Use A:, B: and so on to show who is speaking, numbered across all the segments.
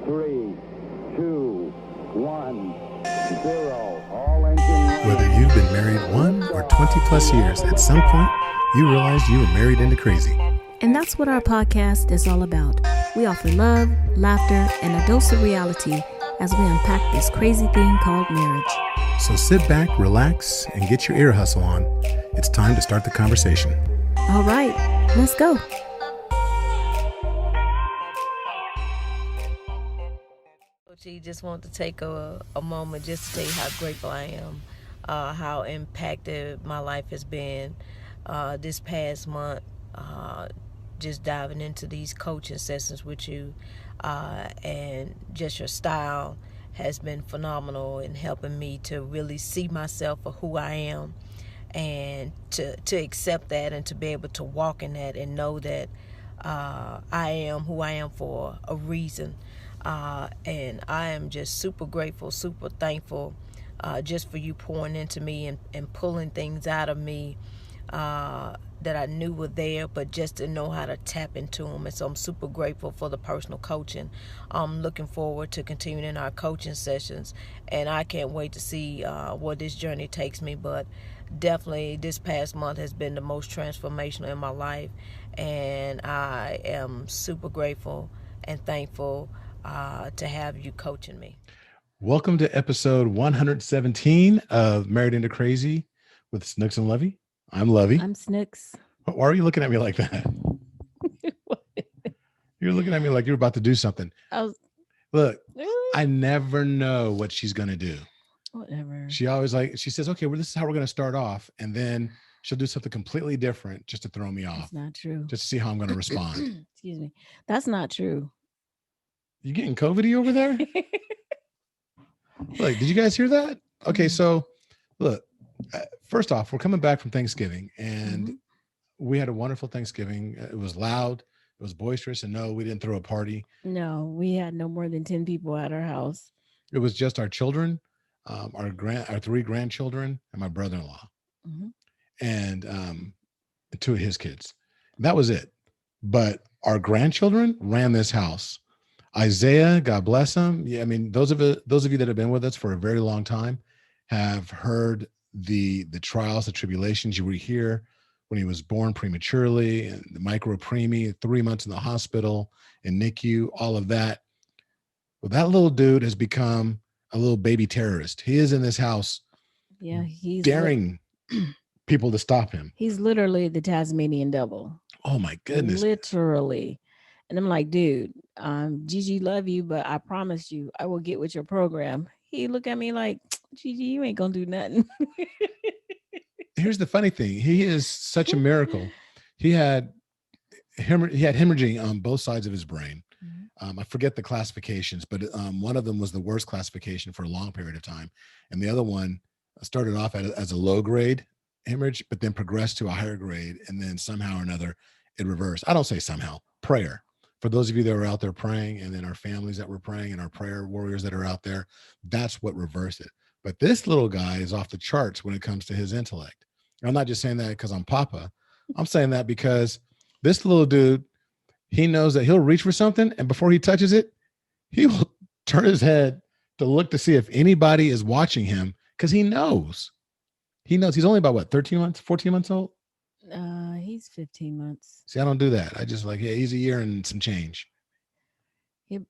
A: 3, 2, 1, 0. All engine running.
B: Whether you've been married 1 or 20 plus years, at some point, you realized you were married into crazy.
C: And that's what our podcast is all about. We offer love, laughter, and a dose of reality as we unpack this crazy thing called marriage.
B: So sit back, relax, and get your ear hustle on. It's time to start the conversation.
C: All right, let's go.
D: Coach, just want to take a moment just to tell you how grateful I am, how impacted my life has been this past month, just diving into these coaching sessions with you, and just your style has been phenomenal in helping me to really see myself for who I am and to accept that and to be able to walk in that and know that I am who I am for a reason. And I am just super grateful, super thankful just for you pouring into me and pulling things out of me that I knew were there, but just to know how to tap into them. And so I'm super grateful for the personal coaching. I'm looking forward to continuing our coaching sessions, and I can't wait to see where this journey takes me. But definitely this past month has been the most transformational in my life, and I am super grateful and thankful to have you coaching me.
B: Welcome to episode 117 of Married into Crazy with Snooks and Lovey. I'm Lovey.
C: I'm Snooks.
B: Why are you looking at me like that? You're looking at me like you're about to do something. Look,
C: Really?
B: I never know what she's going to do.
C: Whatever.
B: She says, okay, well, this is how we're going to start off. And then she'll do something completely different just to throw me off.
C: That's not true.
B: Just to see how I'm going to respond.
C: Excuse me. That's not true.
B: You getting COVID-y over there? Look, did you guys hear that? Okay, so look, first off, we're coming back from Thanksgiving, and we had a wonderful Thanksgiving. It was loud, it was boisterous, and no, we didn't throw a party.
C: No, we had no more than 10 people at our house.
B: It was just our children, our 3 grandchildren, and my brother-in-law, and 2 of his kids. That was it. But our grandchildren ran this house. Isaiah, God bless him. Yeah, I mean, those of you that have been with us for a very long time have heard the trials, the tribulations. You were here when he was born prematurely, and the micropreemie, 3 months in the hospital, and NICU, all of that. Well, that little dude has become a little baby terrorist. He is in this house,
C: he's
B: daring people to stop him.
C: He's literally the Tasmanian devil.
B: Oh my goodness.
C: Literally. And I'm like, dude, Gigi, love you, but I promise you, I will get with your program. He looked at me like, Gigi, you ain't gonna do nothing.
B: Here's the funny thing. He is such a miracle. He had hemorrhaging on both sides of his brain. I forget the classifications, but one of them was the worst classification for a long period of time. And the other one started off as a low grade hemorrhage, but then progressed to a higher grade. And then somehow or another, it reversed. I don't say somehow, prayer. For those of you that were out there praying, and then our families that were praying, and our prayer warriors that are out there, that's what reversed it. But this little guy is off the charts when it comes to his intellect. I'm not just saying that because I'm Papa. I'm saying that because this little dude, he knows that he'll reach for something, and before he touches it, he will turn his head to look to see if anybody is watching him, because he knows. He's only about 13 months, 14 months old?
C: He's 15 months.
B: See, I don't do that. I just he's a year and some change.
C: He'll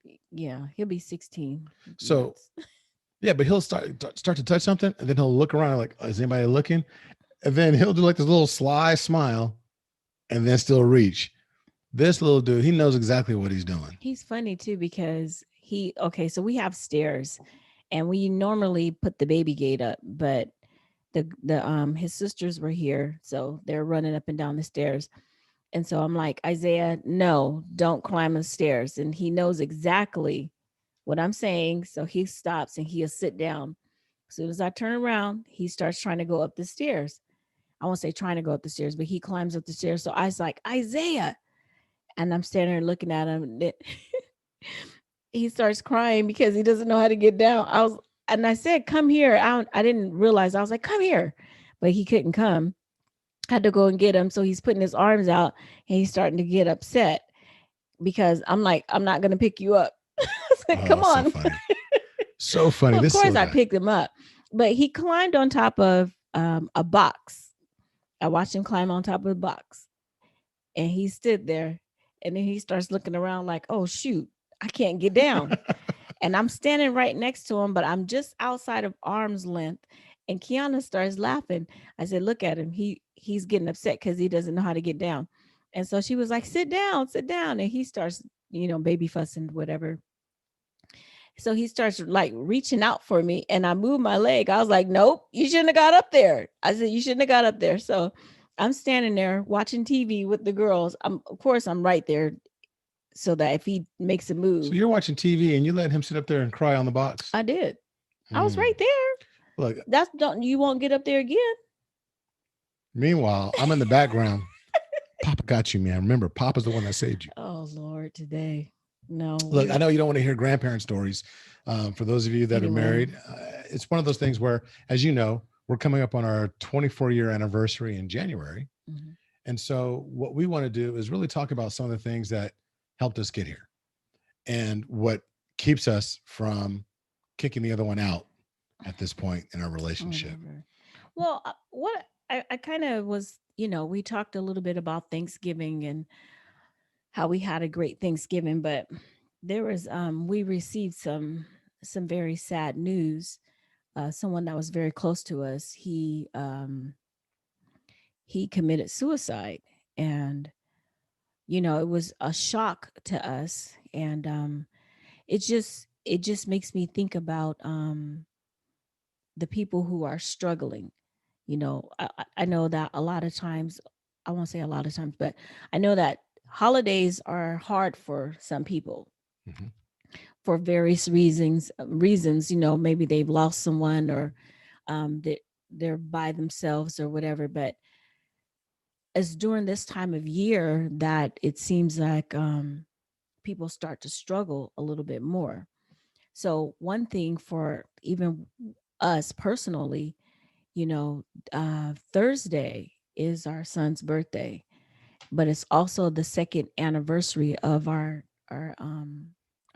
C: be 16.
B: So, yeah, but he'll start to touch something, and then he'll look around like, is anybody looking? And then he'll do this little sly smile, and then still reach. This little dude, he knows exactly what he's doing.
C: He's funny too, because so we have stairs, and we normally put the baby gate up, but his sisters were here, so they're running up and down the stairs. And so I'm like, Isaiah, no, don't climb the stairs. And he knows exactly what I'm saying. So he stops and he'll sit down. As soon as I turn around, he starts trying to go up the stairs. I won't say trying to go up the stairs, but he climbs up the stairs. So I was like, Isaiah. And I'm standing there looking at him. He starts crying because he doesn't know how to get down. I said, come here. I didn't realize. I was like, come here. But he couldn't come. I had to go and get him. So he's putting his arms out, and he's starting to get upset because I'm like, I'm not going to pick you up. Come
B: So
C: on.
B: funny. So funny.
C: Well, of
B: This
C: course,
B: little
C: I
B: guy.
C: picked him up, but he climbed on top of a box. I watched him climb on top of the box, and he stood there, and then he starts looking around like, "Oh shoot, I can't get down." And I'm standing right next to him, but I'm just outside of arm's length. And Kiana starts laughing. I said, "Look at him. He's getting upset because he doesn't know how to get down." And so she was like, "Sit down, sit down." And he starts, baby fussing, whatever. So he starts like reaching out for me, and I moved my leg. I was like, "Nope, you shouldn't have got up there." I said, "You shouldn't have got up there." So I'm standing there watching TV with the girls. Of course, I'm right there so that if he makes a
B: So
C: move,
B: you're watching TV and you let him sit up there and cry on the box.
C: I did. I was
B: Mm.
C: right there.
B: Look,
C: Don't you won't get up there again?
B: meanwhile, I'm in the background. Papa got you, man. Remember, Papa's the one that saved you.
C: Oh Lord, today. No.
B: Look, I know you don't want to hear grandparent stories. For those of you that
C: Anyway.
B: are married, it's one of those things where, as you know, we're coming up on our 24-year anniversary in January.
C: Mhm.
B: And so what we want to do is really talk about some of the things that helped us get here and what keeps us from kicking the other one out at this point in our relationship.
C: Whatever. Well, what I kind of was, we talked a little bit about Thanksgiving and how we had a great Thanksgiving, but there was we received some very sad news. Someone that was very close to us, he committed suicide, and it was a shock to us, and it just makes me think about the people who are struggling. I know that a lot of times, I won't say a lot of times, but I know that holidays are hard for some people
B: Mhm.
C: for various reasons. Maybe they've lost someone, or they're by themselves or whatever. But it's during this time of year that it seems like people start to struggle a little bit more. So one thing for even us personally, Thursday is our son's birthday, but it's also the second anniversary of our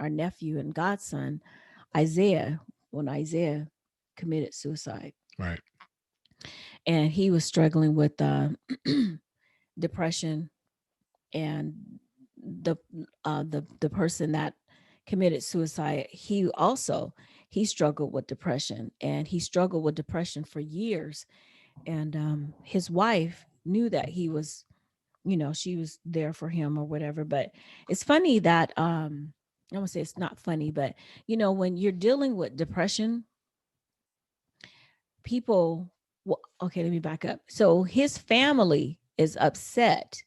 C: nephew and godson, Isaiah, when Isaiah committed suicide.
B: Right.
C: And he was struggling with depression, and the person that committed suicide, he struggled with depression, and he struggled with depression for years. And his wife knew that he was, she was there for him or whatever. But it's funny that I won't say it's not funny, but when you're dealing with depression, people, well, okay, let me back up. So his family is upset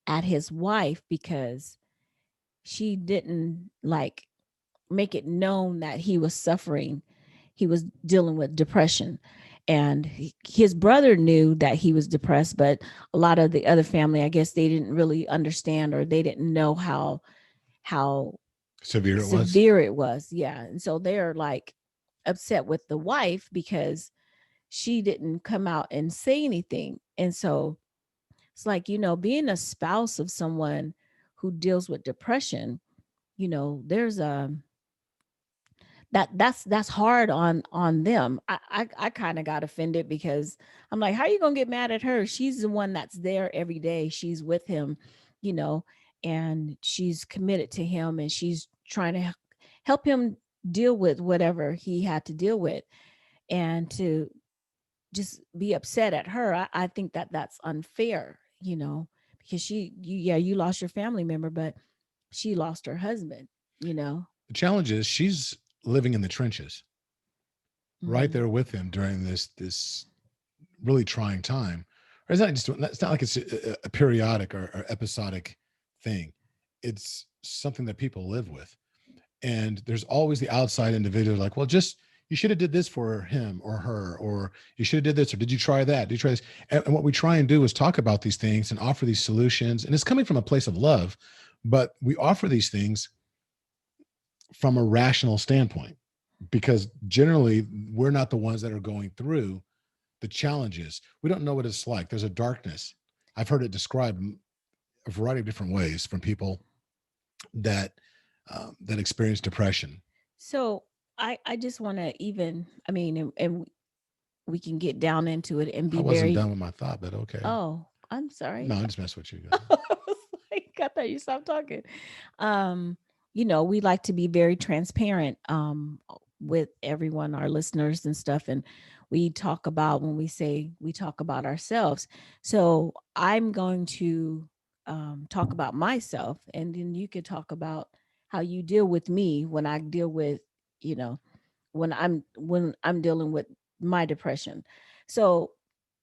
C: at his wife because she didn't like make it known that he was suffering. He was dealing with depression. And his brother knew that he was depressed, but a lot of the other family, I guess they didn't really understand, or they didn't know how
B: Severe it was.
C: severe it was. Yeah. And so they're like upset with the wife because she didn't come out and say anything. And so it's like, being a spouse of someone who deals with depression, there's that's hard on them. I kind of got offended because I'm like, how are you gonna get mad at her? She's the one that's there every day. She's with him, you know, and she's committed to him, and she's trying to help him deal with whatever he had to deal with. And to just be upset at her, I think that that's unfair, because you lost your family member, but she lost her husband.
B: The challenge is she's living in the trenches, right
C: Mhm.
B: there with him during this really trying time. Or it's not like it's a periodic or episodic thing. It's something that people live with. And there's always the outside individual like, well, just you should have did this for him or her, or you should have did this, or did you try that? Did you try this? And what we try and do is talk about these things and offer these solutions. And it's coming from a place of love, but we offer these things from a rational standpoint, because generally we're not the ones that are going through the challenges. We don't know what it's like. There's a darkness. I've heard it described a variety of different ways from people that that experience depression.
C: So I just want to even, I mean, and we can get down into it and
B: I
C: be
B: wasn't
C: very,
B: done with my thought, but okay.
C: oh, I'm
B: No,
C: sorry.
B: I just mess with you. Go
C: I
B: ahead.
C: was like, I thought you stopped talking. Um, we like to be very transparent with everyone, our listeners and stuff. And we talk about, when we say we talk about ourselves. So I'm going to talk about myself, and then you could talk about how you deal with me when I deal with, you know, when I'm dealing with my depression. So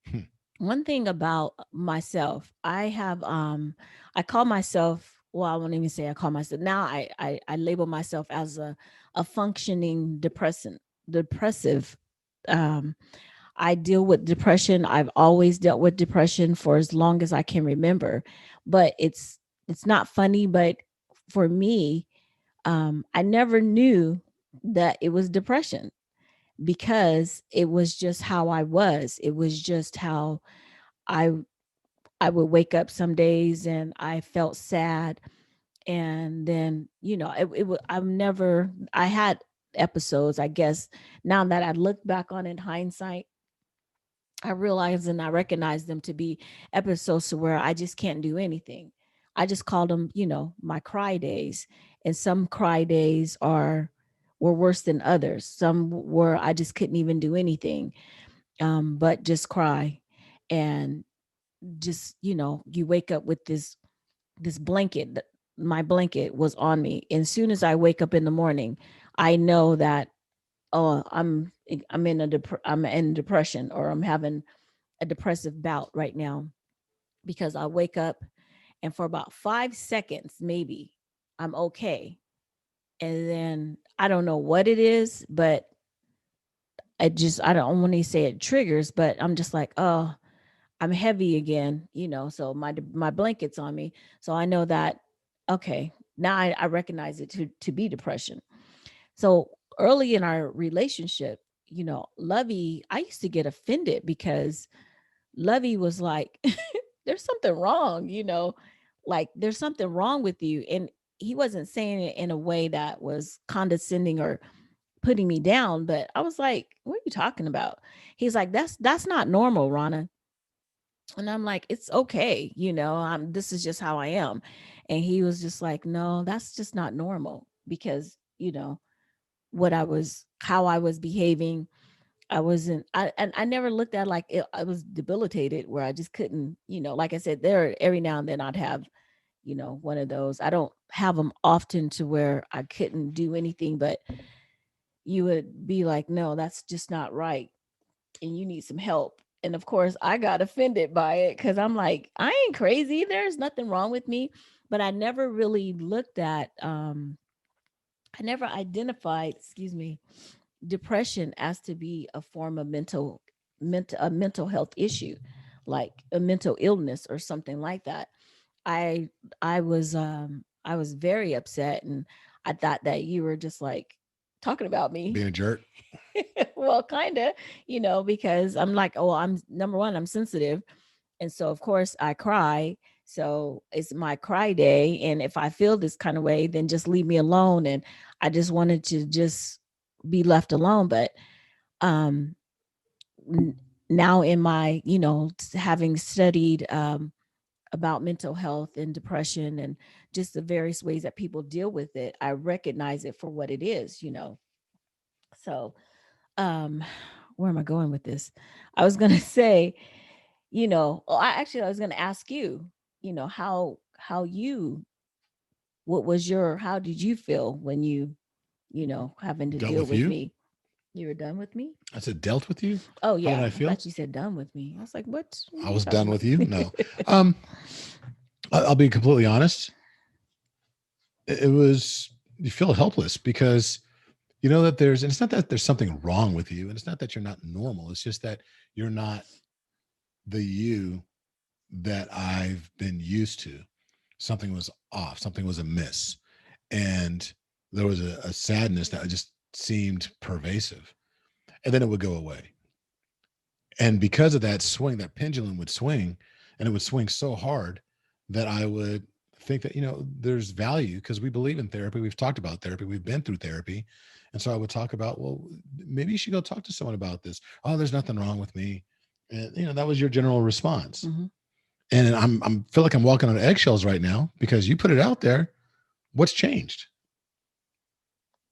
B: Hmm.
C: one thing about myself, I call myself, well, I won't even say I call myself now, I label myself as a functioning depressive. um I deal with depression. I've always dealt with depression for as long as I can remember. But it's not funny, but for me, I never knew that it was depression, because it was just how I was. It was just how I I would wake up some days and I felt sad. And then, I'm never, I had episodes, I guess. Now that I look back on, in hindsight, I realize and I recognize them to be episodes to where I just can't do anything. I just call them, my cry days. And some cry days were worse than others. Some were I just couldn't even do anything, but just cry. And just, you wake up with this blanket. My blanket was on me. And as soon as I wake up in the morning, I know that, oh, I'm in depression, or I'm having a depressive bout right now, because I wake up and for about 5 seconds, maybe, I'm okay. And then I don't know what it is, but I don't want to say it triggers, but I'm just like, oh, I'm heavy again, so my blanket's on me. So I know that, okay, now I recognize it to be depression. So early in our relationship, Lovey, I used to get offended because Lovey was like, there's something wrong, like there's something wrong with you. And he wasn't saying it in a way that was condescending or putting me down, but I was like, what are you talking about? He's like, that's not normal, Rana. And I'm like, it's okay, this is just how I am. And he was just like, no, that's just not normal, because, how I was behaving. I wasn't, and I never looked at like I was debilitated where I just couldn't, like I said, there every now and then I'd have, one of those. I don't have them often to where I couldn't do anything, but you would be like, no, that's just not right. And you need some help. And of course, I got offended by it because I'm like, I ain't crazy. There's nothing wrong with me. But I never really looked at, I never identified, excuse me, depression as to be a form of a mental health issue, like a mental illness or something like that. I I was very upset, and I thought that you were just like talking about me.
B: Being a jerk.
C: Well, kind of, because I'm like, oh, I'm number one, I'm sensitive. And so, of course, I cry. So it's my cry day. And if I feel this kind of way, then just leave me alone. And I just wanted to just be left alone. But um, now in my, having studied about mental health and depression and just the various ways that people deal with it, I recognize it for what it is. So, um, where am I going with this? I was going to say, I was going to ask you, how you, what was your, how did you feel when having to
B: Dealt
C: deal
B: with
C: with
B: you.
C: me? You were done with me?
B: I said, dealt with you.
C: Oh
B: How did
C: yeah,
B: I
C: I
B: feel?
C: thought you said done with me. I was like, what
B: I
C: are you
B: was
C: talking
B: done
C: about?
B: with you. No. Um, I'll be completely honest. It was, you feel helpless because you know that and it's not that there's something wrong with you, and it's not that you're not normal. It's just that you're not the you that I've been used to. Something was off, something was amiss. And there was a sadness that just seemed pervasive. And then it would go away. And because of that swing, that pendulum would swing, and it would swing so hard that I would think that, there's value because we believe in therapy. We've talked about therapy. We've been through therapy. And so I would talk about, well, maybe you should go talk to someone about this. Oh, there's nothing wrong with me. And, that was your general response.
C: Mm-hmm.
B: And I'm feel like I'm walking on eggshells right now because you put it out there. What's changed?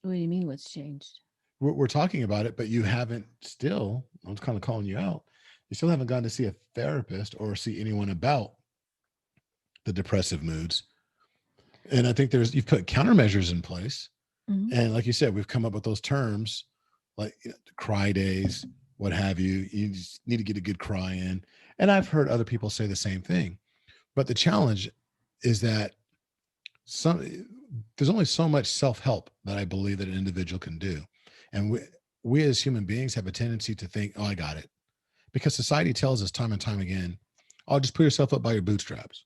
C: What do you mean what's changed?
B: We're talking about it, but you haven't still, I'm kind of calling you out. You still haven't gone to see a therapist or see anyone about the depressive moods. And I think you've put countermeasures in place.
C: Mm-hmm.
B: And like you said, we've come up with those terms like cry days, what have you. You just need to get a good cry in. And I've heard other people say the same thing. But the challenge is that there's only so much self-help that I believe that an individual can do. And we as human beings have a tendency to think, oh, I got it. Because society tells us time and time again, oh, just put yourself up by your bootstraps.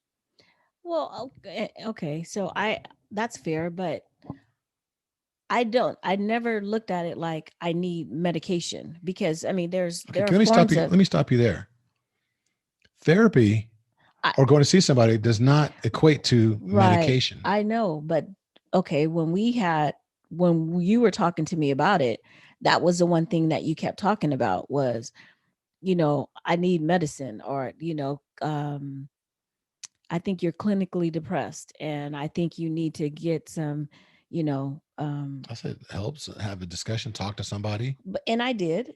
C: Well, okay. So that's fair, but I never looked at it like I need medication because I mean, there are
B: let me stop you there. Therapy or going to see somebody does not equate to medication.
C: I know, but okay. When you were talking to me about it, that was the one thing that you kept talking about was, I need medicine or, I think you're clinically depressed and I think you need to get some,
B: I said it helps have a discussion, talk to somebody.
C: And I did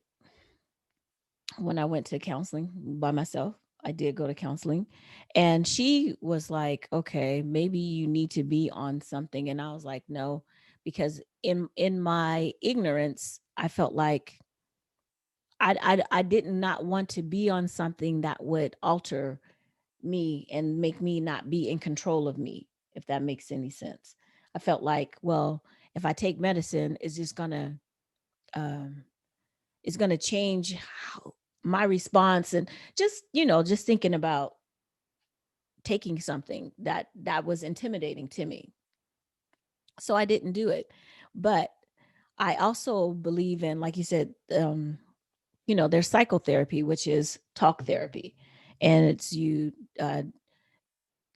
C: when I went to counseling by myself. I did go to counseling and she was like, okay, maybe you need to be on something. And I was like, no, because in my ignorance, I felt like I did not want to be on something that would alter me and make me not be in control of me, if that makes any sense. I felt like, well, if I take medicine, it's just gonna change my response and just thinking about taking something that was intimidating to me. So I didn't do it. But I also believe in, like you said, there's psychotherapy, which is talk therapy. And it's you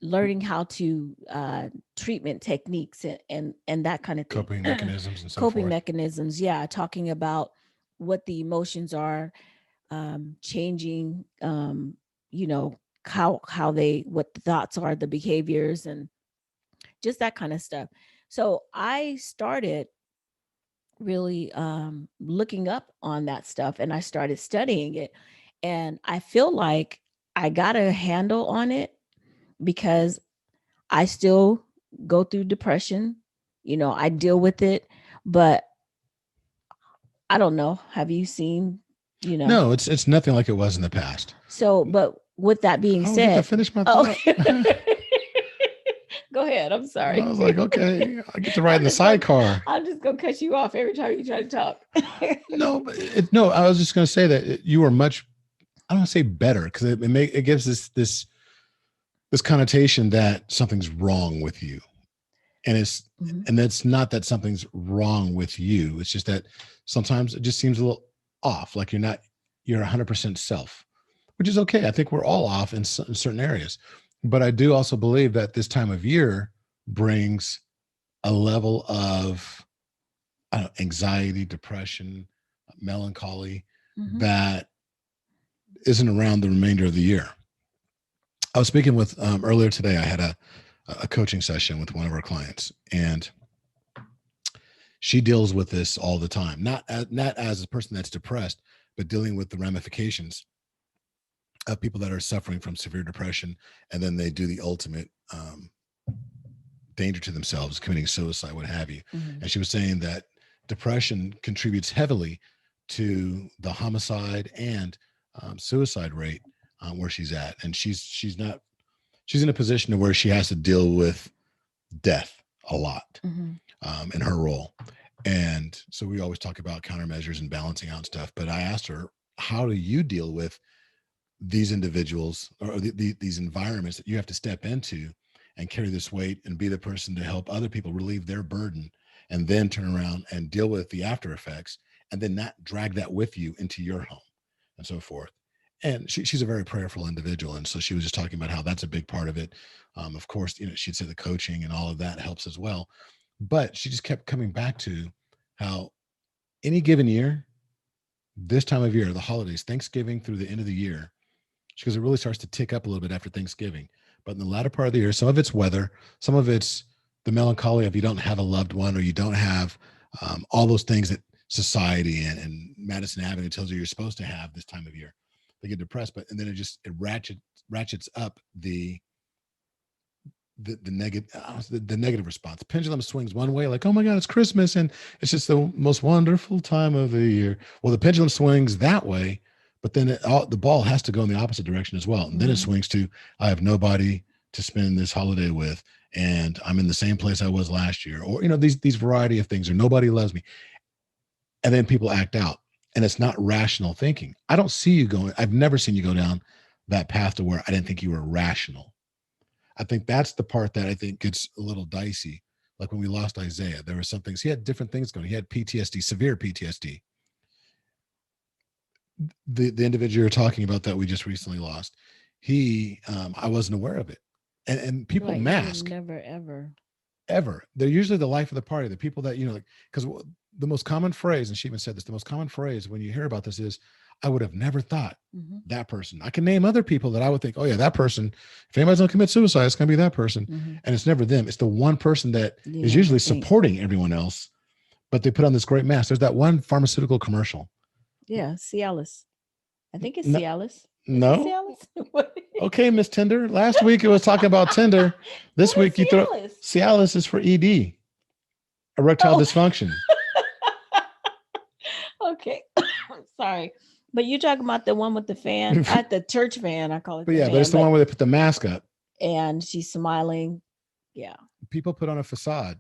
C: learning how to treatment techniques and that kind of thing.
B: Coping mechanisms and so
C: Coping
B: forth.
C: mechanisms. Yeah. Talking about what the emotions are, changing, how what the thoughts are, the behaviors and just that kind of stuff. So I started really looking up on that stuff and I started studying it. And I feel like I got a handle on it because I still go through depression. I deal with it, but I don't know. Have you seen,
B: No, it's nothing like it was in the past.
C: So, but with that being said,
B: I finish my thought.
C: Go ahead. I'm sorry.
B: I was like, okay, I get to ride in the sidecar.
C: I'm just going to cut you off every time you try to talk.
B: No, I was just going to say that you are much, I don't want to say better because it gives this connotation that something's wrong with you. And and that's not that something's wrong with you. It's just that sometimes it just seems a little off. Like you're 100% self, which is okay. I think we're all off in certain areas. But I do also believe that this time of year brings a level of anxiety, depression, melancholy that isn't around the remainder of the year. I was speaking with earlier today. I had a coaching session with one of our clients, and she deals with this all the time. Not as a person that's depressed, but dealing with the ramifications of people that are suffering from severe depression, and then they do the ultimate danger to themselves, committing suicide, what have you. And she was saying that depression contributes heavily to the homicide and suicide rate where she's at. And she's in a position to where she has to deal with death a lot in her role. And so we always talk about countermeasures and balancing out stuff. But I asked her, how do you deal with these individuals or these environments that you have to step into and carry this weight and be the person to help other people relieve their burden and then turn around and deal with the after effects and then not drag that with you into your home and so forth. and she's a very prayerful individual. And so she was just talking about how that's a big part of it. Of course, she'd say the coaching and all of that helps as well. But she just kept coming back to how any given year, this time of year, the holidays, Thanksgiving through the end of the year, because it really starts to tick up a little bit after Thanksgiving. But in the latter part of the year, some of it's weather, some of it's the melancholy of you don't have a loved one, or you don't have all those things that society and Madison Avenue tells you you're supposed to have this time of year. They get depressed, but and then it ratchets up the negative the negative response. Pendulum swings one way, like, oh my God, it's Christmas and it's just the most wonderful time of the year. Well, the pendulum swings that way, but then the ball has to go in the opposite direction as well. And then it swings to, I have nobody to spend this holiday with, and I'm in the same place I was last year, or these variety of things, or nobody loves me. And then people act out, and it's not rational thinking. I've never seen you go down that path to where I didn't think you were rational. I think that's the part that I think gets a little dicey. Like when we lost Isaiah, there were some things, he had different things going. He had PTSD, severe PTSD. The individual you're talking about that we just recently lost, I wasn't aware of it. And people
C: Right,
B: mask
C: never
B: ever. They're usually the life of the party. The people that, because the most common phrase, and she even said this, the most common phrase when you hear about this is, I would have never thought that person. I can name other people that I would think, oh yeah, that person, if anybody's going to commit suicide, it's going to be that person. And it's never them. It's the one person that is usually supporting everyone else, but they put on this great mask. There's that one pharmaceutical commercial.
C: Yeah, Cialis. I think it's
B: No,
C: Cialis.
B: No.
C: Cialis?
B: Okay, Miss Tinder. Last week it was talking about Tinder. This
C: What
B: week
C: is
B: you throw
C: Cialis?
B: Cialis is for ED, erectile dysfunction.
C: Okay. Sorry. But you're talking about the one with the fan at the church van. I call it.
B: But yeah, but it's the one where they put the mask up.
C: And she's smiling. Yeah.
B: People put on a facade,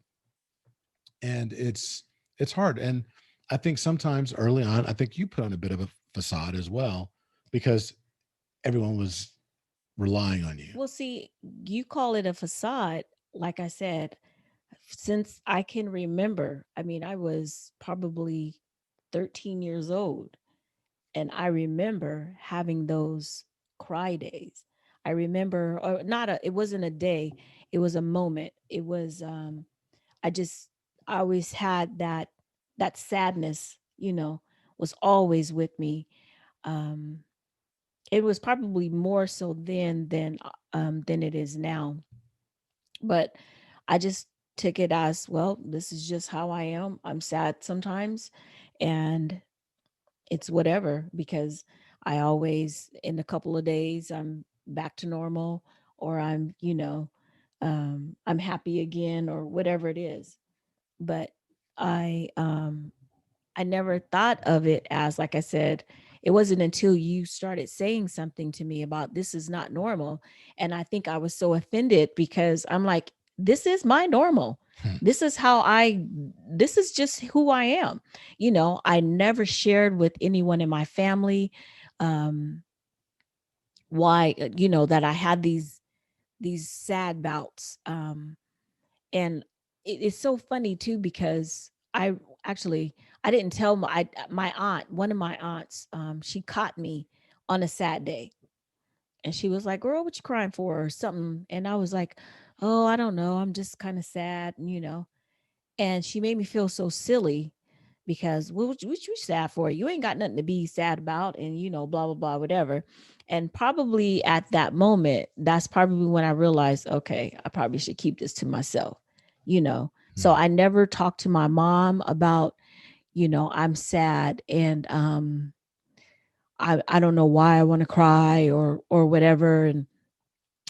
B: and it's hard. And I think sometimes early on, I think you put on a bit of a facade as well, because everyone was relying on you.
C: Well, see, you call it a facade. Like I said, since I can remember, I mean, I was probably 13 years old. And I remember having those cry days. I remember, or it wasn't a day, it was a moment. It was, I always had that sadness, was always with me. Um, it was probably more so then than it is now. But I just took it as, well, this is just how I am. I'm sad sometimes, and it's whatever, because I always, in a couple of days, I'm back to normal, or I'm happy again, or whatever it is. But I never thought of it as, like I said, it wasn't until you started saying something to me about this is not normal. And I think I was so offended, because I'm like, this is my normal. This is this is just who I am. I never shared with anyone in my family why, that I had these sad bouts. And it's so funny too, because I didn't tell my aunt, one of my aunts, she caught me on a sad day, and she was like, girl, what you crying for, or something. And I was like, oh, I don't know, I'm just kind of sad, and she made me feel so silly, because what you sad for? You ain't got nothing to be sad about, and blah blah blah, whatever. And probably at that moment, that's probably when I realized, okay, I probably should keep this to myself. So I never talked to my mom about, I'm sad, and I don't know why I want to cry, or whatever, and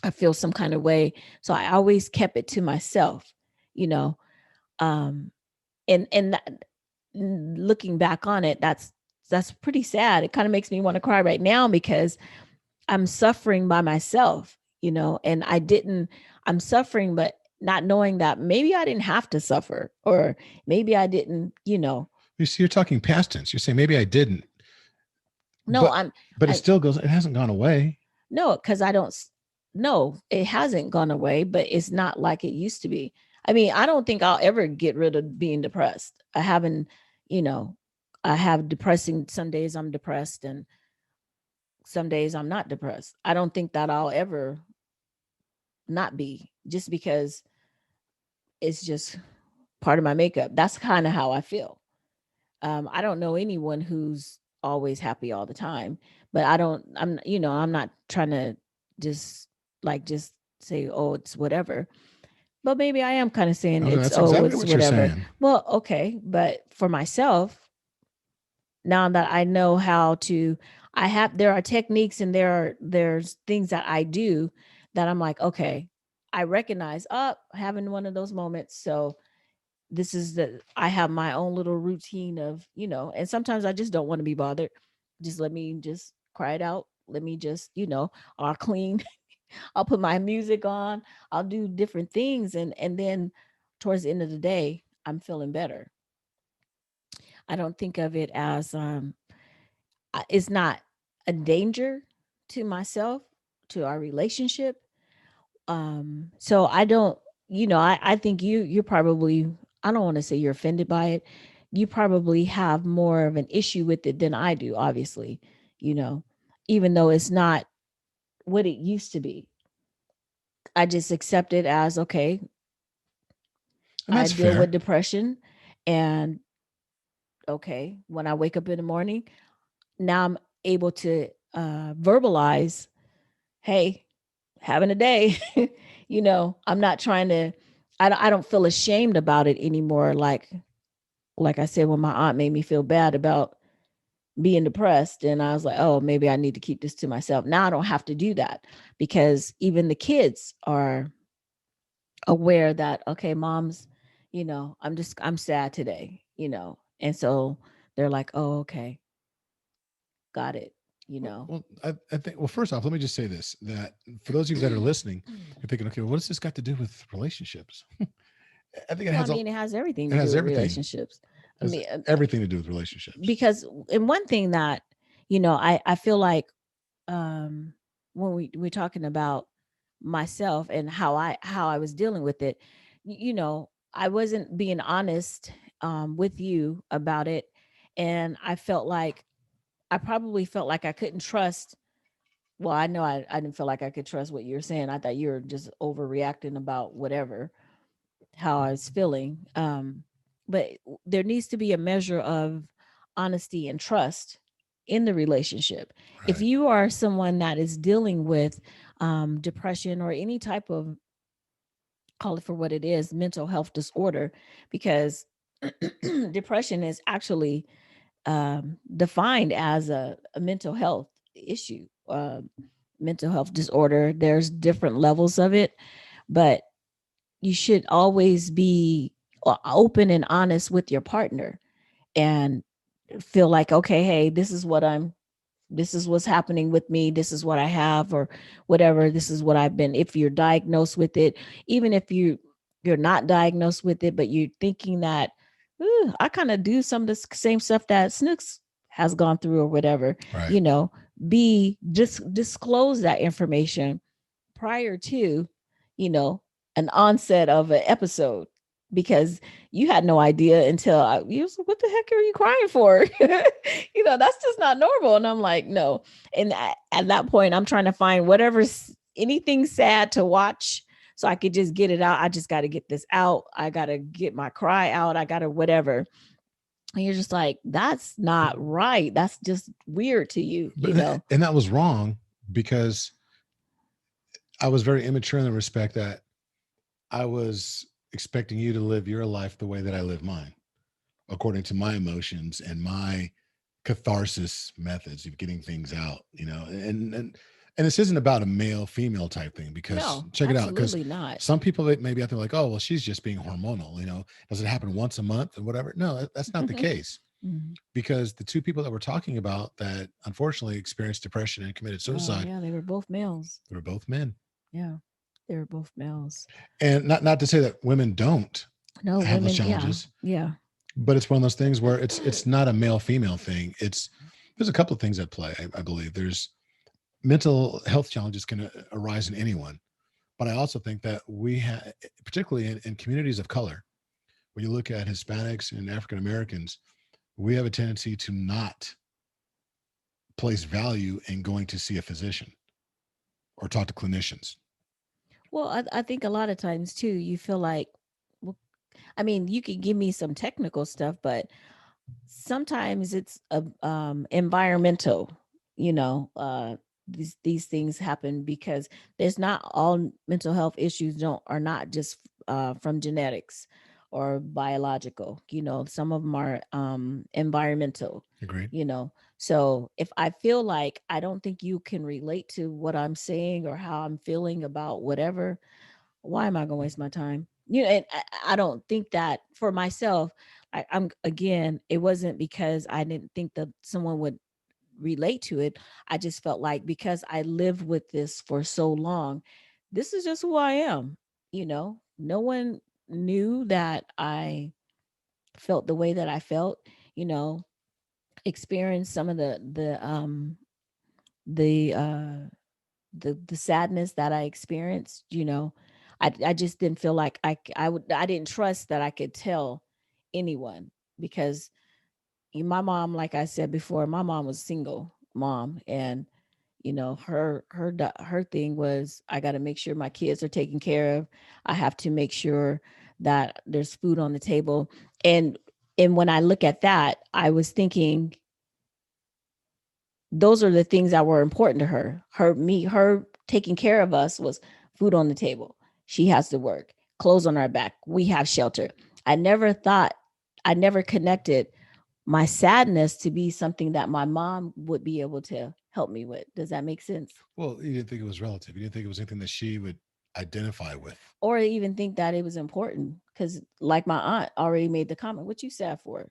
C: I feel some kind of way. So I always kept it to myself, you know. Um and looking back on it, that's pretty sad. It kind of makes me want to cry right now, because I'm suffering by myself, and I'm suffering, but not knowing that maybe I didn't have to suffer, or maybe I didn't,
B: You see, you're talking past tense. You're saying maybe I didn't.
C: No,
B: but it still goes, it hasn't gone away.
C: No, because no, it hasn't gone away, but it's not like it used to be. I mean, I don't think I'll ever get rid of being depressed. I haven't, I have depressing, some days I'm depressed, and some days I'm not depressed. I don't think that I'll ever not be, just because it's just part of my makeup. That's kind of how I feel. I don't know anyone who's always happy all the time, but I'm not trying to just just say, oh, it's whatever. But maybe I am kind of saying
B: Oh,
C: it's,
B: that's
C: oh,
B: exactly
C: it's
B: what you're
C: whatever.
B: saying.
C: Well, okay. But for myself, now that I know how to, there are techniques and there's things that I do that I'm like, okay, I recognize up having one of those moments. So this is I have my own little routine of, and sometimes I just don't want to be bothered. Just let me just cry it out. Let me just, I'll clean. I'll put my music on. I'll do different things. And then towards the end of the day, I'm feeling better. I don't think of it as, it's not a danger to myself, to our relationship. So I don't, I think you're probably, I don't want to say you're offended by it. You probably have more of an issue with it than I do, obviously, you know, even though it's not what it used to be. I just accept it as, okay,
B: And
C: I
B: that's
C: deal with
B: fair.
C: depression, and okay, when I wake up in the morning, now I'm able to verbalize, hey, having a day. I'm not trying to, I don't feel ashamed about it anymore. Like I said, when my aunt made me feel bad about being depressed, and I was like, oh, maybe I need to keep this to myself. Now I don't have to do that, because even the kids are aware that, okay, mom's, I'm sad today, and so they're like, oh, okay, got it, you know.
B: I think, well, first off, let me just say this, that for those of you that are listening, you're thinking, okay, well, what does this got to do with relationships? I think it
C: Well, I
B: has
C: mean, it has everything
B: it
C: to do
B: has
C: with
B: everything.
C: relationships.
B: It
C: I
B: has
C: mean,
B: everything to do with relationships.
C: because, and one thing that, I feel like, um when we're talking about myself and how I was dealing with it, I wasn't being honest with you about it, and I probably felt like I couldn't trust. Well, I know I didn't feel like I could trust what you're saying. I thought you were just overreacting about whatever, how I was feeling. But there needs to be a measure of honesty and trust in the relationship. If
B: Right.
C: you are someone that is dealing with depression or any type of, call it for what it is, mental health disorder, because depression is actually defined as a mental health issue, mental health disorder. There's different levels of it, but you should always be open and honest with your partner, and feel like, okay, hey, this is what's happening with me, this is what I have, or whatever, this is what I've been. If you're diagnosed with it, even if you're not diagnosed with it, but you're thinking that, "Ooh, I kind of do some of the same stuff that Snooks has gone through," or whatever,
B: Right.
C: you know be just disclose that information prior to, you know, an onset of an episode, because you had no idea until you was like, what the heck are you crying for? That's just not normal. And I'm like, no. And at that point, I'm trying to find anything sad to watch so I could just get it out. I just got to get this out. I got to get my cry out. I got to whatever. And you're just like, that's not right. That's just weird to you,
B: But and that was wrong, because I was very immature in the respect that I was expecting you to live your life the way that I live mine, according to my emotions and my catharsis methods of getting things out, and this isn't about a male female type thing, because
C: No,
B: check it out, because
C: absolutely not.
B: some people that maybe out there like, oh, well, she's just being hormonal, does it happen once a month and whatever? No, that's not the case,
C: Mhm.
B: because the two people that we're talking about that unfortunately experienced depression and committed
C: Oh
B: suicide,
C: yeah, they were both males.
B: they were both men.
C: Yeah, they were both males.
B: And not to say that women don't
C: No,
B: have those
C: women, yeah,
B: challenges,
C: yeah.
B: but it's one of those things where it's not a male female thing. There's a couple of things at play. I believe there's mental health challenges can arise in anyone, but I also think that we have, particularly in communities of color, when you look at Hispanics and African Americans, we have a tendency to not place value in going to see a physician or talk to clinicians.
C: Well, I think a lot of times too, you feel like, well, I mean, you can give me some technical stuff, but sometimes it's environmental, you know, these things happen because there's not all mental health issues don't are not just from genetics or biological, you know, some of them are environmental,
B: Agreed.
C: you know. So if I feel like I don't think you can relate to what I'm saying or how I'm feeling about whatever, why am I going to waste my time? You know, and I don't think that for myself. I'm again, it wasn't because I didn't think that someone would relate to it. I just felt like because I lived with this for so long, this is just who I am. You know, no one knew that I felt the way that I felt, you know, experienced some of the the sadness that I experienced, you know. I just didn't feel like I didn't trust that I could tell anyone because my mom, like I said before, my mom was single mom, and you know her thing was I got to make sure my kids are taken care of. I have to make sure that there's food on the table, and when I look at that, I was thinking those are the things that were important to her. Her taking care of us was food on the table. She has to work, clothes on our back. We have shelter. I never thought, I never connected my sadness to be something that my mom would be able to help me with. Does that make sense?
B: Well, you didn't think it was relative. You didn't think it was anything that she would identify with.
C: Or even think that it was important because, like my aunt already made the comment, what you sad for?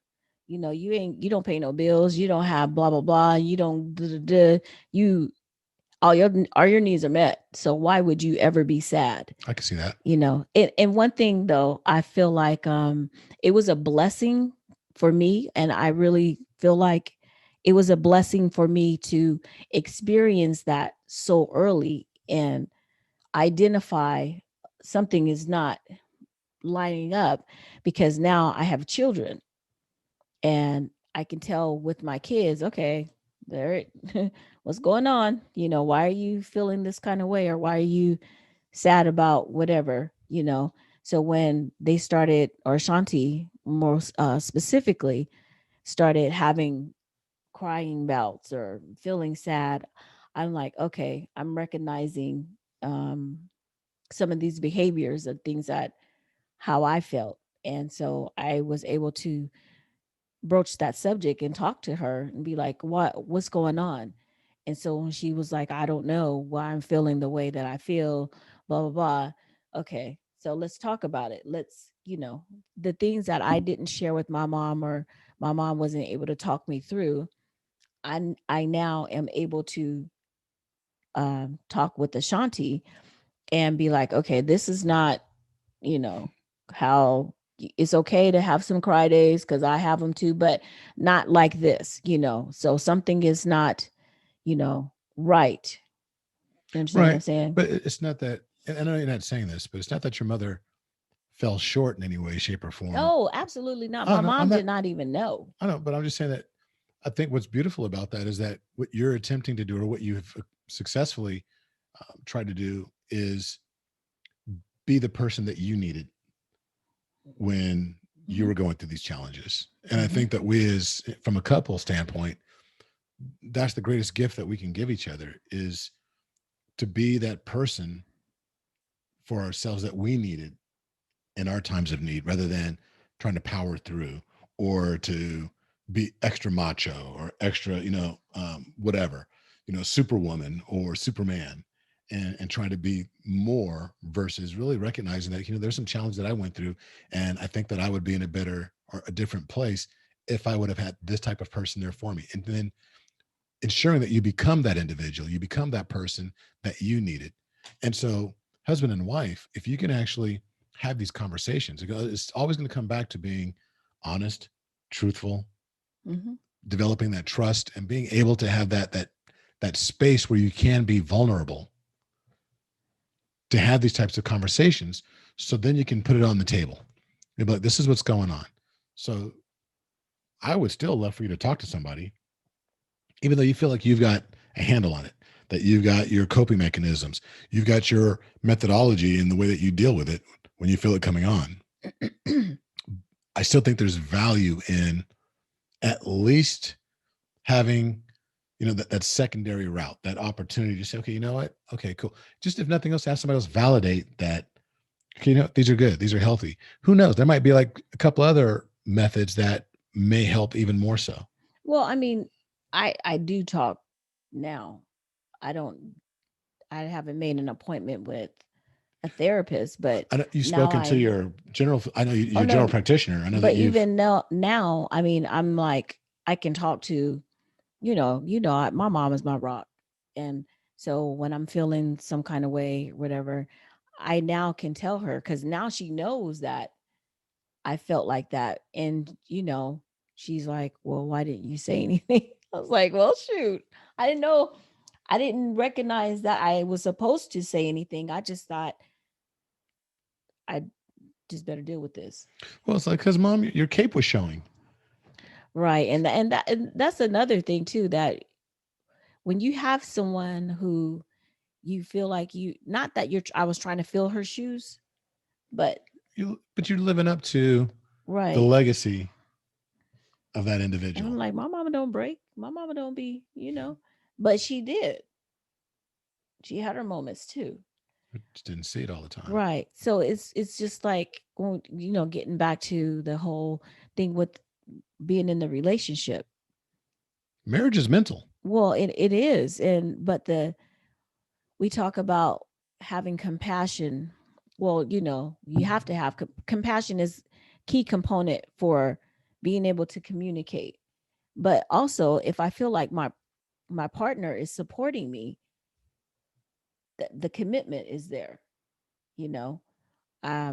C: You know, you don't pay no bills, you don't have blah blah blah, you don't you all your needs are met. So why would you ever be sad?
B: I can see that.
C: You know, and one thing though, I feel like it was a blessing for me, and I really feel like it was a blessing for me to experience that so early and identify something is not lining up because now I have children and I can tell with my kids, okay, there, what's going on? You know, why are you feeling this kind of way, or why are you sad about whatever? You know, so when they started, or Shanti more specifically, started having crying bouts or feeling sad, I'm like, okay, I'm recognizing some of these behaviors of things that how I felt, and so I was able to broach that subject and talk to her and be like, what's going on? And so when she was like, I don't know why I'm feeling the way that I feel, blah, blah, blah. Okay. So let's talk about it. Let's, you know, the things that I didn't share with my mom or my mom wasn't able to talk me through. I now am able to talk with Ashanti and be like, okay, this is not, you know, how it's okay to have some cry days because I have them too, but not like this, you know. So something is not, you know, right. You understand what I'm
B: Right.
C: saying?
B: But it's not that, and I know you're not saying this, but it's not that your mother fell short in any way, shape, or form.
C: Oh, absolutely not.
B: Oh,
C: My
B: no, I'm
C: mom
B: not,
C: did not even know.
B: I know, but I'm just saying that I think what's beautiful about that is that what you're attempting to do or what you've successfully tried to do is be the person that you needed when you
C: Hmm.
B: were going through these challenges. And I
C: Hmm.
B: think that we, as from a couple standpoint, that's the greatest gift that we can give each other is to be that person for ourselves that we needed in our times of need rather than trying to power through or to be extra macho or extra, whatever, superwoman or superman, and trying to be more versus really recognizing that, there's some challenge that I went through. And I think that I would be in a better or a different place if I would have had this type of person there for me. And then ensuring that you become that individual, you become that person that you needed. And so, husband and wife, if you can actually have these conversations, it's always going to come back to being honest, truthful,
C: Hmm.
B: developing that trust, and being able to have that space where you can be vulnerable to have these types of conversations. So then you can put it on the table. You'll be like, this is what's going on. So I would still love for you to talk to somebody even though you feel like you've got a handle on it, that you've got your coping mechanisms, you've got your methodology in the way that you deal with it when you feel it coming on. I still think there's value in at least having, that secondary route, that opportunity to say, okay, you know what? Okay, cool. Just if nothing else, have somebody else validate that, okay, these are good. These are healthy. Who knows? There might be like a couple other methods that may help even more so.
C: Well, I mean, I do talk now. I don't. I haven't made an appointment with a therapist, but
B: I know you've
C: now
B: spoken to your general, I know
C: oh
B: your general
C: no,
B: practitioner. I know
C: but
B: that you've,
C: even now, I mean, I'm like, I can talk to, my mom is my rock, and so when I'm feeling some kind of way, whatever, I now can tell her because now she knows that I felt like that, and she's like, "Well, why didn't you say anything?" I was like, "Well, shoot, I didn't know." I didn't recognize that I was supposed to say anything. I just thought I just better deal with this.
B: well, it's like, cause mom, your cape was showing.
C: Right. And that's another thing too, that when you have someone who you feel like not that I was trying to fill her shoes, but
B: But you're living up to the
C: right.
B: legacy of that
C: And
B: individual.
C: I'm like, my mama don't break. My mama don't be, but she did. She had her moments too.
B: Just didn't see it all the time.
C: Right. So it's just like getting back to the whole thing with being in the relationship.
B: Marriage is mental.
C: Well, it is. But we talk about having compassion. Well, you have to have compassion is key component for being able to communicate. But also, if I feel like my partner is supporting me, the commitment is there. You know,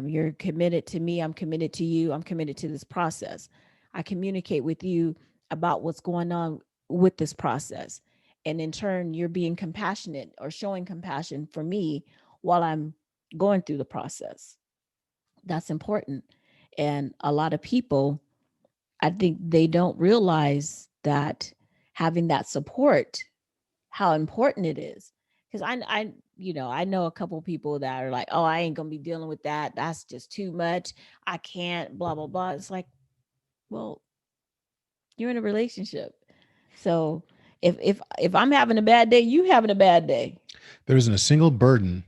C: you're committed to me. I'm committed to you. I'm committed to this process. I communicate with you about what's going on with this process. And in turn, you're being compassionate or showing compassion for me while I'm going through the process. That's important. And a lot of people, I think they don't realize that having that support, how important it is. Because I know a couple people that are like, oh, I ain't gonna be dealing with that. That's just too much. I can't, blah, blah, blah. It's like, well, you're in a relationship. So if I'm having a bad day, you having a bad day.
B: There isn't a single burden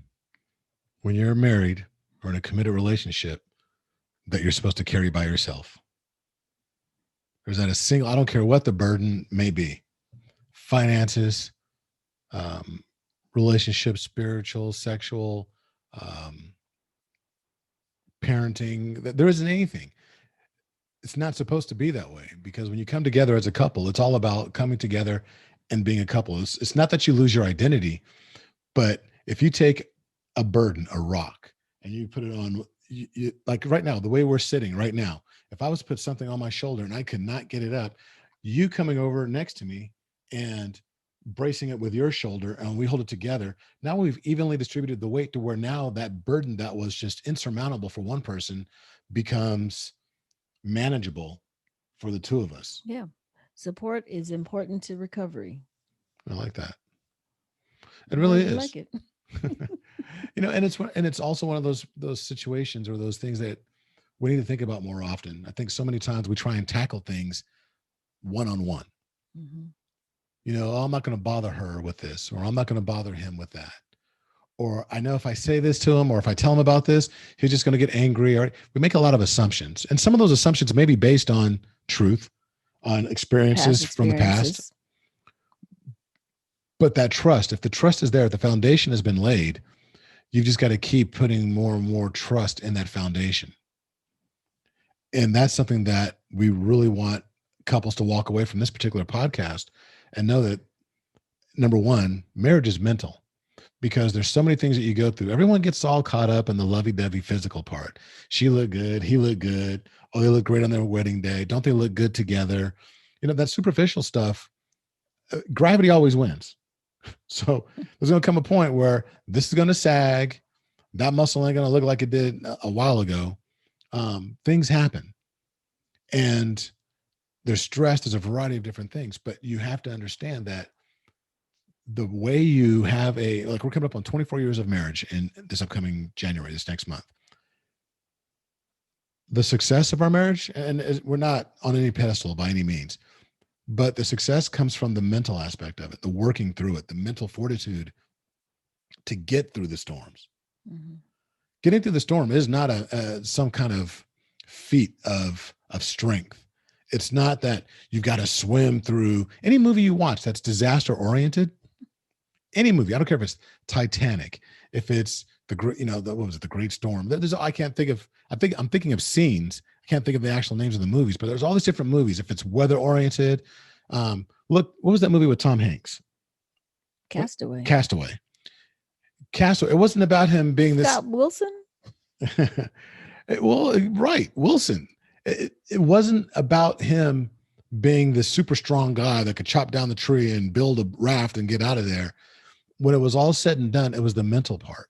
B: when you're married or in a committed relationship that you're supposed to carry by yourself. There's not a single, I don't care what the burden may be, finances, relationships, spiritual, sexual, um, parenting, there isn't anything. It's not supposed to be that way, because when you come together as a couple, it's all about coming together and being a couple. It's not that you lose your identity, but if you take a burden, a rock, and you put it on, like right now, the way we're sitting right now, if I was to put something on my shoulder and I could not get it up, you coming over next to me and bracing it with your shoulder and we hold it together. Now we've evenly distributed the weight to where now that burden that was just insurmountable for one person becomes manageable for the two of us.
C: Yeah. Support is important to recovery.
B: I like that. It
C: I'm
B: really
C: glad you
B: is.
C: like it.
B: And it's also one of those situations or those things that we need to think about more often. I think so many times we try and tackle things one on one.
C: Mhm.
B: Oh, I'm not going to bother her with this, or I'm not going to bother him with that. Or I know if I say this to him or if I tell him about this, he's just going to get angry. Or we make a lot of assumptions. And some of those assumptions may be based on truth, on experiences
C: Past
B: from the past.
C: experiences.
B: But that trust, if the trust is there, if the foundation has been laid, you've just got to keep putting more and more trust in that foundation. And that's something that we really want couples to walk away from this particular podcast and know that, number one, marriage is mental, because there's so many things that you go through. Everyone gets all caught up in the lovey-dovey physical part. She looked good. He looked good. Oh, they look great on their wedding day. Don't they look good together? That superficial stuff, gravity always wins. So there's going to come a point where this is going to sag. That muscle ain't going to look like it did a while ago. Things happen. And there's stress, there's a variety of different things, but you have to understand that the way you have like we're coming up on 24 years of marriage in this upcoming January, this next month. The success of our marriage, and we're not on any pedestal by any means, but the success comes from the mental aspect of it, the working through it, the mental fortitude to get through the storms.
C: Mm-hmm.
B: Getting through the storm is not some kind of feat of strength. It's not that you've got to swim through any movie you watch that's disaster oriented. Any movie, I don't care if it's Titanic, if it's the great, what was it, The Great Storm. I can't think of. I'm thinking of scenes. I can't think of the actual names of the movies, but there's all these different movies. If it's weather oriented, look, what was that movie with Tom Hanks?
C: Castaway.
B: Castaway. It wasn't about him being this.
C: Scott Wilson.
B: Well, right, Wilson. It wasn't about him being the super strong guy that could chop down the tree and build a raft and get out of there. When it was all said and done, it was the mental part.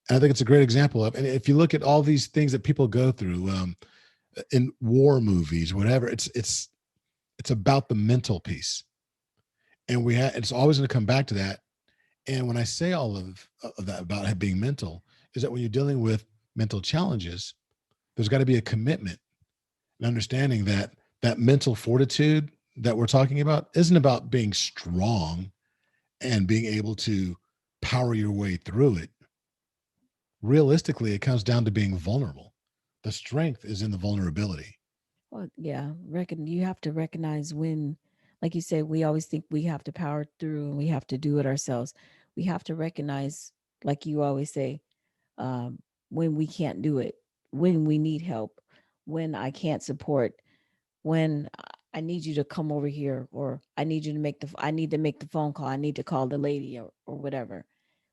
B: And I think it's a great example of, and if you look at all these things that people go through in war movies, whatever, it's about the mental piece. And it's always going to come back to that. And when I say all of that about it being mental, is that when you're dealing with mental challenges, there's got to be a commitment and understanding that that mental fortitude that we're talking about isn't about being strong and being able to power your way through it. Realistically, it comes down to being vulnerable. The strength is in the vulnerability.
C: Well, yeah, you have to recognize when, like you said, we always think we have to power through and we have to do it ourselves. We have to recognize, like you always say, when we can't do it, when we need help, when I can't support, when I need you to come over here, or I need you to I need to make the phone call. I need to call the lady or whatever.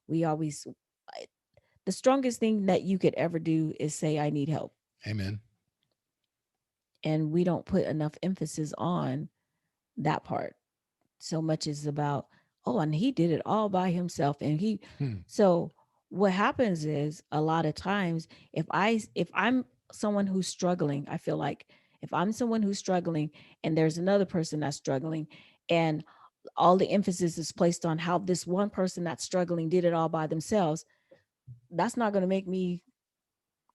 C: The strongest thing that you could ever do is say, I need help.
B: Amen.
C: And we don't put enough emphasis on that part. So much is about, and he did it all by himself. And so what happens is a lot of times, if I'm someone who's struggling, I feel like if I'm someone who's struggling and there's another person that's struggling, and all the emphasis is placed on how this one person that's struggling did it all by themselves, that's not going to make me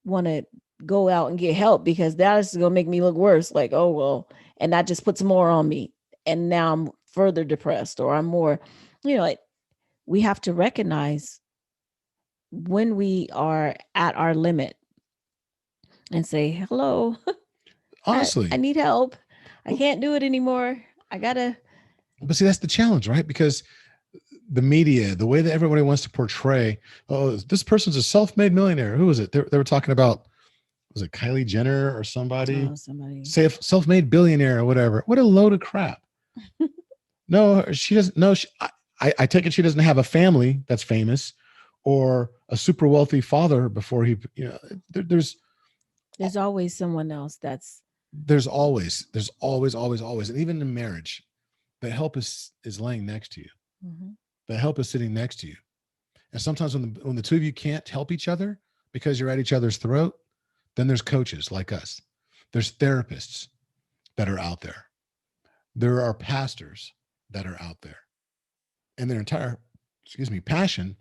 C: want to go out and get help, because that is going to make me look worse. Like, oh, well, and that just puts more on me. And now I'm further depressed, or I'm more, we have to recognize when we are at our limit and say, hello,
B: honestly,
C: I need help. I can't do it anymore. But
B: see, that's the challenge, right? Because the media, the way that everybody wants to portray, this person's a self-made millionaire. Who was it? They were talking about, was it Kylie Jenner or somebody? Say self-made billionaire or whatever. What a load of crap. No, she doesn't. No, I take it she doesn't have a family that's famous or a super wealthy father before he, there's
C: always someone else
B: there's always. And even in marriage, the help is laying next to you.
C: Mm-hmm.
B: The help is sitting next to you. And sometimes when the two of you can't help each other because you're at each other's throat, then there's coaches like us. There's therapists that are out there. There are pastors that are out there. And their entire, passion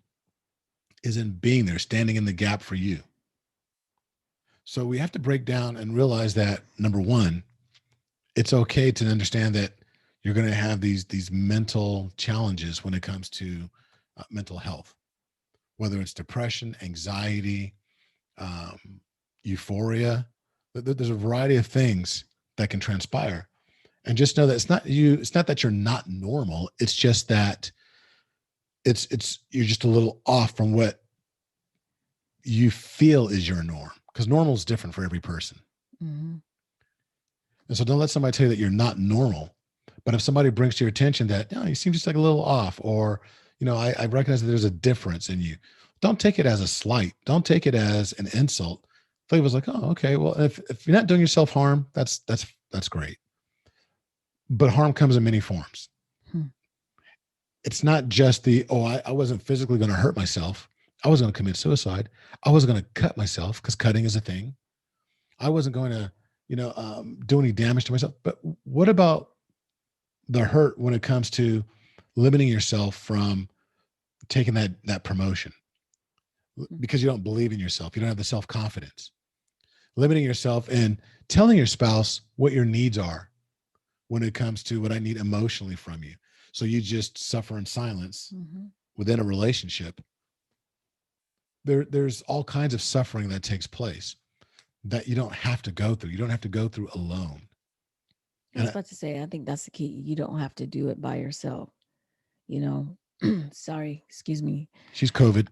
B: is in being there, standing in the gap for you. So we have to break down and realize that, number one, it's okay to understand that you're going to have these mental challenges when it comes to mental health, whether it's depression, anxiety, euphoria. There's a variety of things that can transpire. And just know that it's not that you're not normal. It's just that you're just a little off from what you feel is your norm, because normal is different for every person.
C: Mm-hmm.
B: And so don't let somebody tell you that you're not normal. But if somebody brings to your attention that, you seem just like a little off, or, I recognize that there's a difference in you, don't take it as a slight. Don't take it as an insult. Think it was like, oh, okay, well, if you're not doing yourself harm, that's great. But harm comes in many forms. It's not just I wasn't physically going to hurt myself. I was going to commit suicide. I wasn't going to cut myself, because cutting is a thing. I wasn't going to do any damage to myself. But what about the hurt when it comes to limiting yourself from taking that promotion because you don't believe in yourself? You don't have the self-confidence. Limiting yourself and telling your spouse what your needs are when it comes to what I need emotionally from you. So you just suffer in silence within a relationship. There's all kinds of suffering that takes place that you don't have to go through. You don't have to go through alone.
C: I was about to say, I think that's the key. You don't have to do it by yourself. Sorry, excuse me.
B: She's COVID.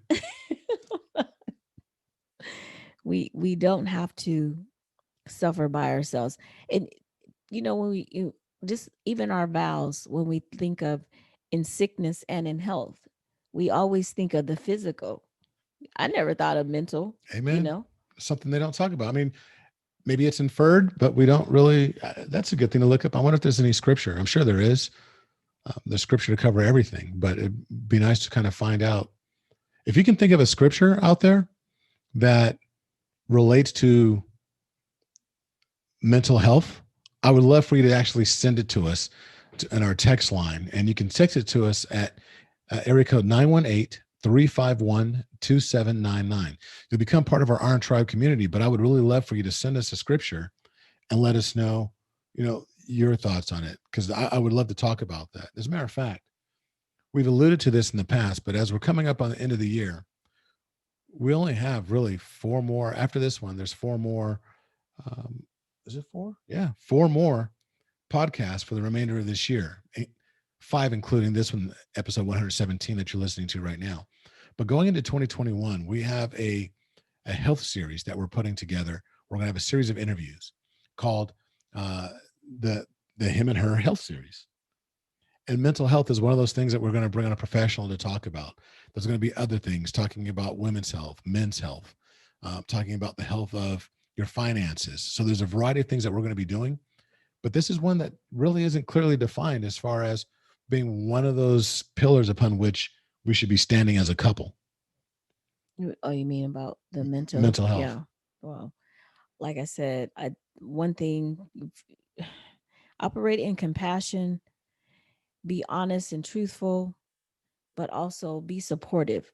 C: We don't have to suffer by ourselves. And when we just even our vows, when we think of in sickness and in health, we always think of the physical. I never thought of mental.
B: Amen. Something they don't talk about. I mean, maybe it's inferred, but we don't really. That's a good thing to look up. I wonder if there's any scripture. I'm sure there is. There's scripture to cover everything, but it'd be nice to kind of find out. If you can think of a scripture out there that relates to mental health, I would love for you to actually send it to us in our text line. And you can text it to us at area code 918-351-2799. You'll become part of our Iron Tribe community, but I would really love for you to send us a scripture and let us know, your thoughts on it, because I would love to talk about that. As a matter of fact, we've alluded to this in the past, but as we're coming up on the end of the year, we only have really 4 more. After this one, there's 4 more. Is it 4? Yeah, 4 more podcasts for the remainder of this year. 5, including this one, episode 117 that you're listening to right now. But going into 2021, we have a health series that we're putting together. We're going to have a series of interviews called the Him and Her Health Series. And mental health is one of those things that we're going to bring on a professional to talk about. There's going to be other things talking about women's health, men's health, talking about the health of your finances. So there's a variety of things that we're going to be doing, but this is one that really isn't clearly defined as far as being one of those pillars upon which we should be standing as a couple.
C: Oh, you mean about the mental
B: health?
C: Yeah. Well, like I said, one thing, operate in compassion, be honest and truthful, but also be supportive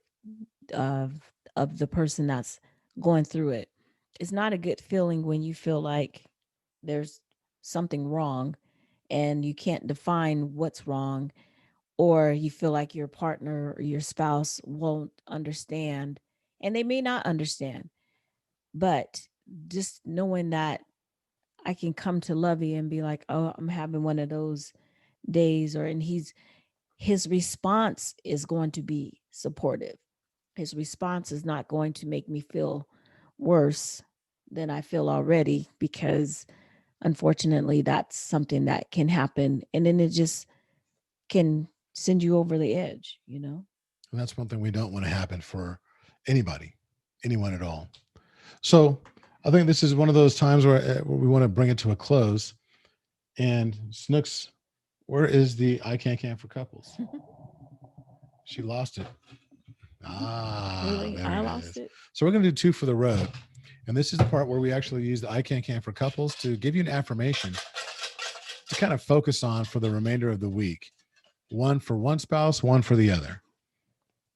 C: of the person that's going through it. It's not a good feeling when you feel like there's something wrong and you can't define what's wrong, or you feel like your partner or your spouse won't understand, and they may not understand. But just knowing that I can come to Lovey and be like, oh, I'm having one of those days, and his response is going to be supportive. His response is not going to make me feel worse than I feel already, because unfortunately that's something that can happen, and then it just can send you over the edge.
B: And that's one thing we don't want to happen for anybody, anyone at all. So I think this is one of those times where we want to bring it to a close. And Snooks, where is the I Can for couples? She lost it.
C: Really? I lost it.
B: So we're going to do 2 for the road. And this is the part where we actually use the I Can for couples to give you an affirmation to kind of focus on for the remainder of the week. 1 for one spouse, 1 for the other.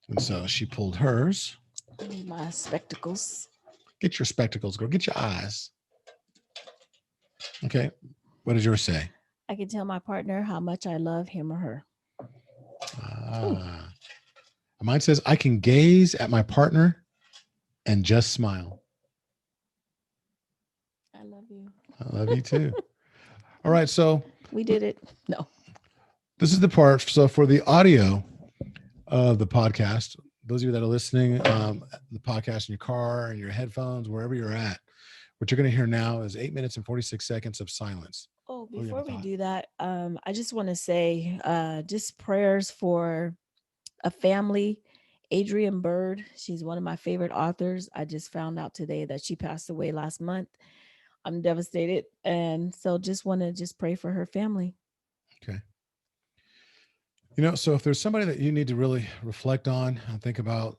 B: And so she pulled hers.
C: I need my spectacles.
B: Get your spectacles, girl. Get your eyes. Okay. What does yours say?
C: I can tell my partner how much I love him or her.
B: Mine says, I can gaze at my partner and just smile.
C: I love you.
B: I love you too. All right. So
C: we did it. No.
B: This is the part. So for the audio of the podcast, those of you that are listening, the podcast in your car and your headphones, wherever you're at, what you're going to hear now is 8 minutes and 46 seconds of silence.
C: Oh, before we do that, I just want to say just prayers for a family, Adrienne Bird. She's one of my favorite authors. I just found out today that she passed away last month. I'm devastated. And so just want to pray for her family.
B: Okay. So if there's somebody that you need to really reflect on and think about,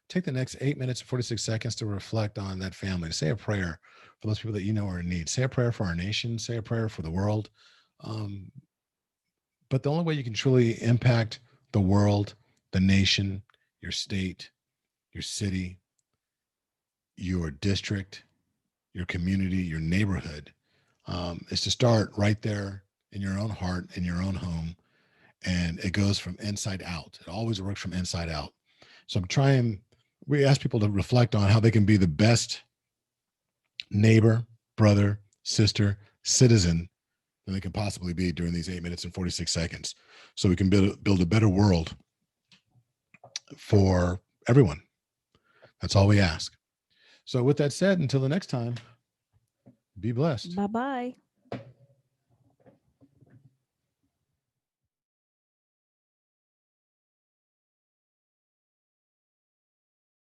B: take the next 8 minutes and 46 seconds to reflect on that family, to say a prayer for those people that you know are in need. Say a prayer for our nation, say a prayer for the world. But the only way you can truly impact the world, the nation, your state, your city, your district, your community, your neighborhood, is to start right there in your own heart, in your own home. And it goes from inside out. It always works from inside out. So we ask people to reflect on how they can be the best neighbor, brother, sister, citizen that they can possibly be during these 8 minutes and 46 seconds. So we can build a better world for everyone. That's all we ask. So with that said, until the next time, be blessed.
C: Bye-bye.